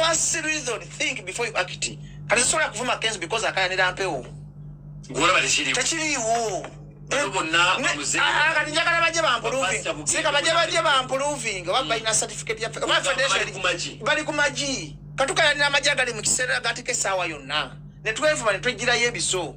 first reason, think before you act. Kati sola kuvuma Kenzo because akayanira mpewo. Ngora balishiri. Tachiriwo. Kati njagala baje ba improving. Sika baje ba improving. Waba ina certificate ya federation. Bali kumaji. Katuka yanira majagali mu kiseera gatike sawa yonna. Ne twevuba ne twegira yebiso.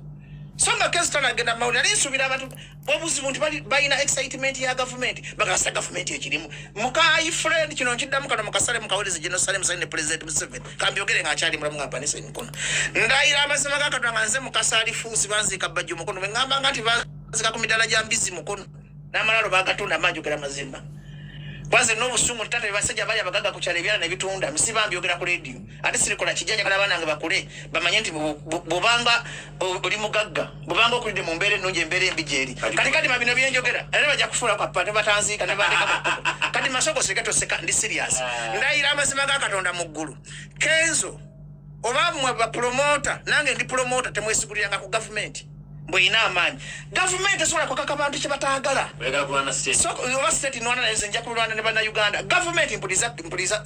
Songa Kenzo tanagenda mawuli ali nsubira abantu obuzibu nti balina excitement ya government bagasa government ekirimu mukai friend kino nkiddamu kana mukasale mukawuleze General Salim Saine President Museveni kambyogere ngakyali mulamu ng'ampanisa emikono ndayira amasema gakatwanga nze mukasali fuusi banzika bajju mukono ngamba ngati banzika ku midala gya mbizi mukono n'amalalo bagatunda manjogera mazimba kwanze n'obusungu tate basajja bali abagaga ku kyalo ebyala ne bitunda misiba mbyogera ku radio ate sirikola kijanja kala banange bakule bamanye nti bubanga oli mugagga bubanga okulide mu mbeere ennungi embeere embijeri kati mabino byenjogera era bajja kufuula kwa pate batanziika ne bandika kati masoko seketo seka ndi serious ndayira amazima ga Katonda mu ggulu Kenzo oba mmwe ba promoter nange ndi promoter temwesiguliranga ku government Boina amaanyi government esobola kukaka abantu kye bataagala wegala kulwana state so oba state nwana nze nja kulwana ne bana Uganda government impuliza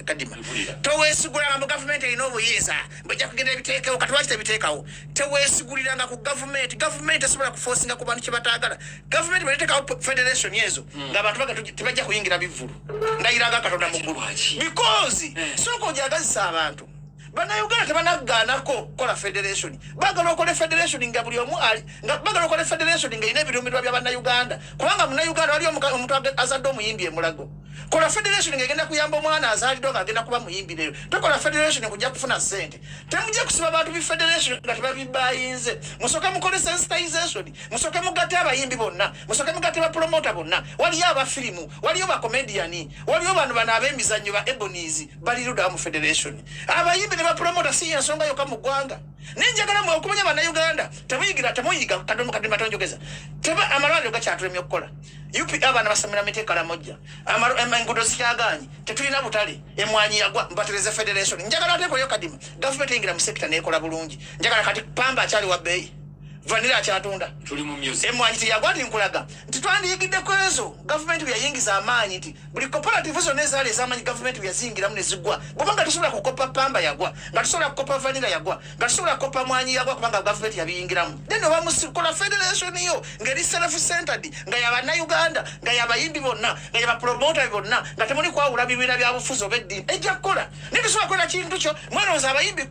kadima towesigulanga mu government erina obuyinza bajja kugenda ebiteekawo kati lwaki tebiteekawo tewesiguliranga ku government esobola kuforcinga ku bantu kye bataagala government baleetekawo federation ezo ng'abantu baga tebajja kuyingira bivulu ndayiraga Katonda mu ggulu because sooka ojagazisa abantu Bana Uganda tebanagganako kola federation. Bagala okole federation nga buli omu ali. Nga bagala okole federation nga ine birumirwa bya bana Uganda. Kubanga muna Uganda wali omuntu azadde omuyimbi emulago. Kola federation nga egenda kuyamba omwana azalidde nga agenda kuba muyimbi leero. Tokola federation kujja kufuna sente. Temujja kusiba abantu bi federation nga tebabibayinze. Musoke mukole sensitization. Musoke mugatte abayimbi bonna. Musoke mugatte ba promoter bonna. Wali aba filimu, wali aba comedian, wali abantu bana ab'emizannyo ba Ebonies bali luda mu federation. Abayimbi ne ba promoter si ensonga yo kamugwanga. Ninjagala mu okumanya bana Uganda. Temuyigira kadomo kadima tonjogeza. Teba amalwaliro gakyatulemye okukola. UP abana basamira mitekala mojja. Engudo zikyaganyi tetulina butale emwanyi yagwa mbatereze federation njagala ateko yo kadima government ingira mu sector nekola bulungi njagala kati pamba akyali wa bei vanilla akyatunda tuli mu music emwanyi yagwa tinkulaga titwandiyigidde kwezo government byayingiza amaanyi nti buli cooperative zonna ezaali ez'amaanyi government byazingiramu ne zigwa kubanga tusobola kukopa pamba yagwa nga tusobola kukopa vanilla yagwa nga tusobola kukopa mwanyi yagwa kubanga government yabiyingiramu then oba musikola federation yo ngeri self-centered nga yabana Uganda nga yabayimbi bonna nga yabapromoter bonna nga temuli kwawula bibiina bya bufuzi obeddi ejja kukola nitusobola kukola kintu kyo mwana oza abayimbi